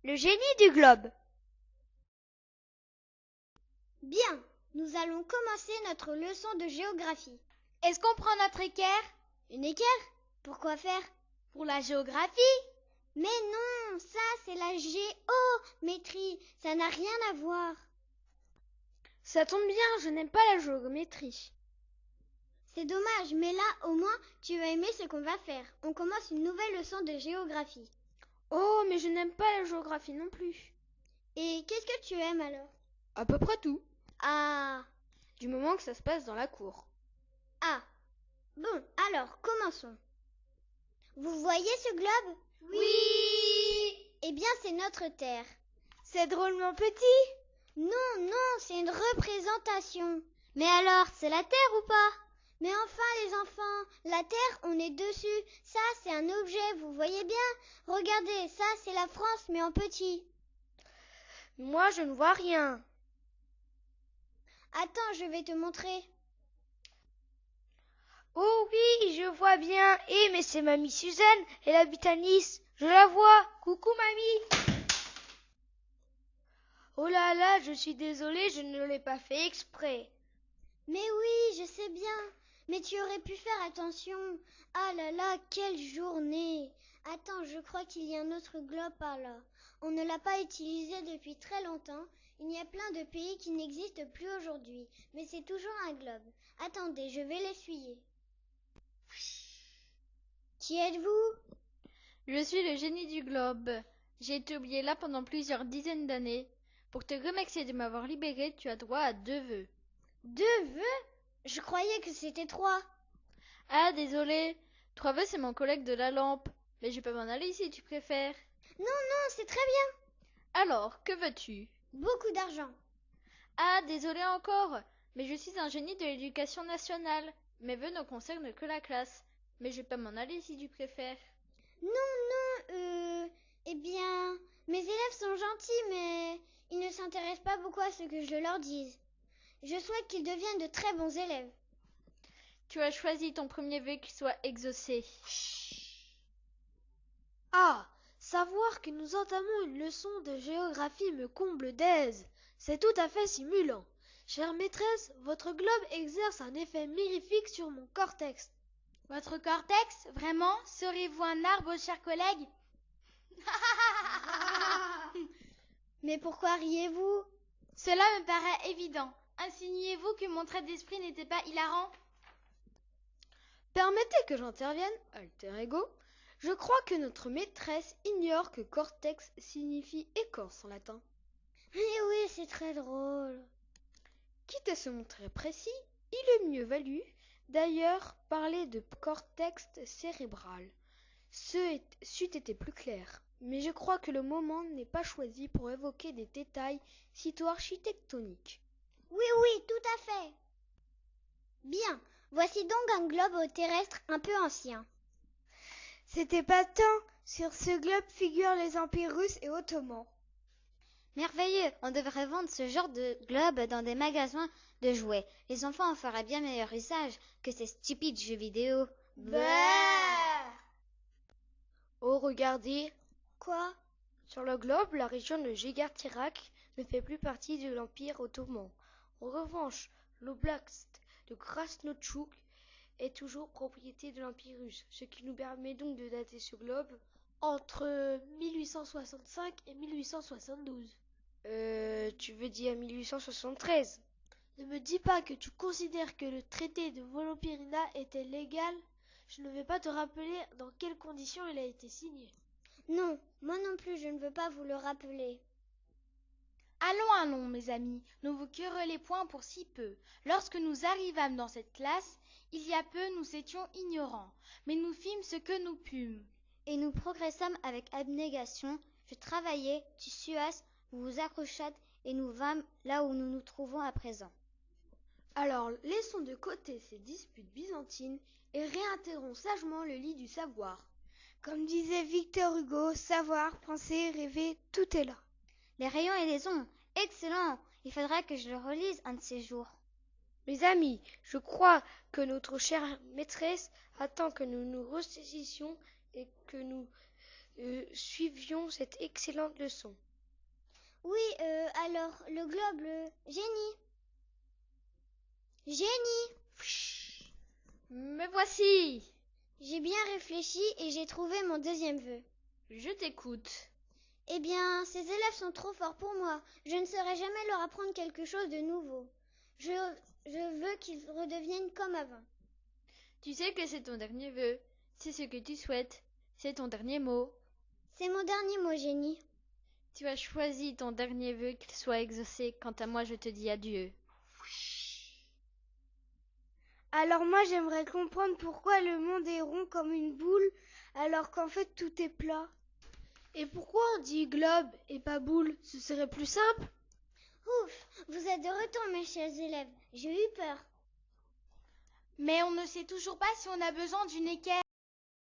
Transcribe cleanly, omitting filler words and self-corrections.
Le génie du globe. Bien, nous allons commencer notre leçon de géographie. Est-ce qu'on prend notre équerre? Une équerre? Pourquoi faire? Pour la géographie. Mais non, ça c'est la géométrie, ça n'a rien à voir. Ça tombe bien, je n'aime pas la géométrie. C'est dommage, mais là au moins tu vas aimer ce qu'on va faire. On commence une nouvelle leçon de géographie. Oh, mais je n'aime pas la géographie non plus. Et qu'est-ce que tu aimes alors? À peu près tout. Ah, Du moment que ça se passe dans la cour. ah. Bon, alors commençons. Vous voyez ce globe? Oui. Eh bien, c'est notre Terre. C'est drôlement petit. Non, non, c'est une représentation. Mais alors, c'est la Terre ou pas? Mais enfin, les enfants, la Terre, on est dessus. Ça, c'est un objet, vous voyez bien? Regardez, ça, c'est la France, mais en petit. Moi, je ne vois rien. Attends, je vais te montrer. Oh oui, je vois bien. Eh, mais c'est mamie Suzanne, elle habite à Nice. Je la vois. Coucou mamie. Oh là là, je suis désolée, je ne l'ai pas fait exprès. Mais oui, je sais bien. Mais tu aurais pu faire attention. Ah là là, quelle journée. Attends, je crois qu'il y a un autre globe par là. On ne l'a pas utilisé depuis très longtemps. Il y a plein de pays qui n'existent plus aujourd'hui. Mais c'est toujours un globe. Attendez, je vais l'essuyer. Qui êtes-vous? Je suis le génie du globe. J'ai été oublié là pendant plusieurs dizaines d'années. Pour te remercier de m'avoir libéré, tu as droit à 2 vœux. 2 vœux? Je croyais que c'était 3. Ah, désolé. 3 vœux, c'est mon collègue de la lampe. Mais je peux m'en aller si tu préfères. Non, non, c'est très bien. Alors, que veux-tu? Beaucoup d'argent. Ah, désolé encore. Mais je suis un génie de l'éducation nationale. Mes vœux ne concernent que la classe. Mais je peux m'en aller si tu préfères. Non, non, eh bien, mes élèves sont gentils, mais ils ne s'intéressent pas beaucoup à ce que je leur dise. Je souhaite qu'ils deviennent de très bons élèves. Tu as choisi ton premier vœu qui soit exaucé. Ah, savoir que nous entamons une leçon de géographie me comble d'aise. C'est tout à fait stimulant. Chère maîtresse, votre globe exerce un effet mirifique sur mon cortex. Votre cortex, vraiment? Serez-vous un arbre, cher collègue? Mais pourquoi riez-vous? Cela me paraît évident. Insinuez-vous que mon trait d'esprit n'était pas hilarant? Permettez que j'intervienne, alter ego. Je crois que notre maîtresse ignore que cortex signifie écorce en latin. Eh oui, c'est très drôle. Quitte à se montrer précis, il eût mieux valu, d'ailleurs, parler de cortex cérébral. C'eût été plus clair, mais je crois que le moment n'est pas choisi pour évoquer des détails sitôt architectoniques. Oui, oui, tout à fait. Bien, voici donc un globe terrestre un peu ancien. C'était pas tant. Sur ce globe figurent les empires russes et ottomans. Merveilleux, on devrait vendre ce genre de globe dans des magasins de jouets. Les enfants en feraient bien meilleur usage que ces stupides jeux vidéo. Oh, regardez. Quoi? Sur le globe, la région de Gégartirac ne fait plus partie de l'Empire ottoman. En revanche, l'oblast de Krasnochouk est toujours propriété de l'Empire russe, ce qui nous permet donc de dater ce globe entre 1865 et 1872. Tu veux dire 1873? Ne me dis pas que tu considères que le traité de Volopirina était légal. Je ne vais pas te rappeler dans quelles conditions il a été signé. Non, moi non plus, je ne veux pas vous le rappeler. Allons, allons, mes amis, ne vous querellez point pour si peu. Lorsque nous arrivâmes dans cette classe, il y a peu nous étions ignorants, mais nous fîmes ce que nous pûmes. Et nous progressâmes avec abnégation. Je travaillai, tu suasses, vous vous accrochâtes, et nous vîmes là où nous nous trouvons à présent. Alors, laissons de côté ces disputes byzantines et réintégrons sagement le lit du savoir. Comme disait Victor Hugo, savoir, penser, rêver, tout est là. Les rayons et les ondes, excellent! Il faudra que je le relise un de ces jours. Mes amis, je crois que notre chère maîtresse attend que nous nous ressaisissions et que nous suivions cette excellente leçon. Oui, alors, le globe, génie. Génie! Me voici. J'ai bien réfléchi et j'ai trouvé mon deuxième vœu. Je t'écoute. Eh bien, ces élèves sont trop forts pour moi. Je ne saurais jamais leur apprendre quelque chose de nouveau. Je veux qu'ils redeviennent comme avant. Tu sais que c'est ton dernier vœu. C'est ce que tu souhaites. C'est ton dernier mot. C'est mon dernier mot, génie. Tu as choisi ton dernier vœu qu'il soit exaucé. Quant à moi, je te dis adieu. Alors moi, j'aimerais comprendre pourquoi le monde est rond comme une boule, alors qu'en fait tout est plat. Et pourquoi on dit globe et pas boule? Ce serait plus simple. Ouf, vous êtes de retour, mes chers élèves. J'ai eu peur. Mais on ne sait toujours pas si on a besoin d'une équerre.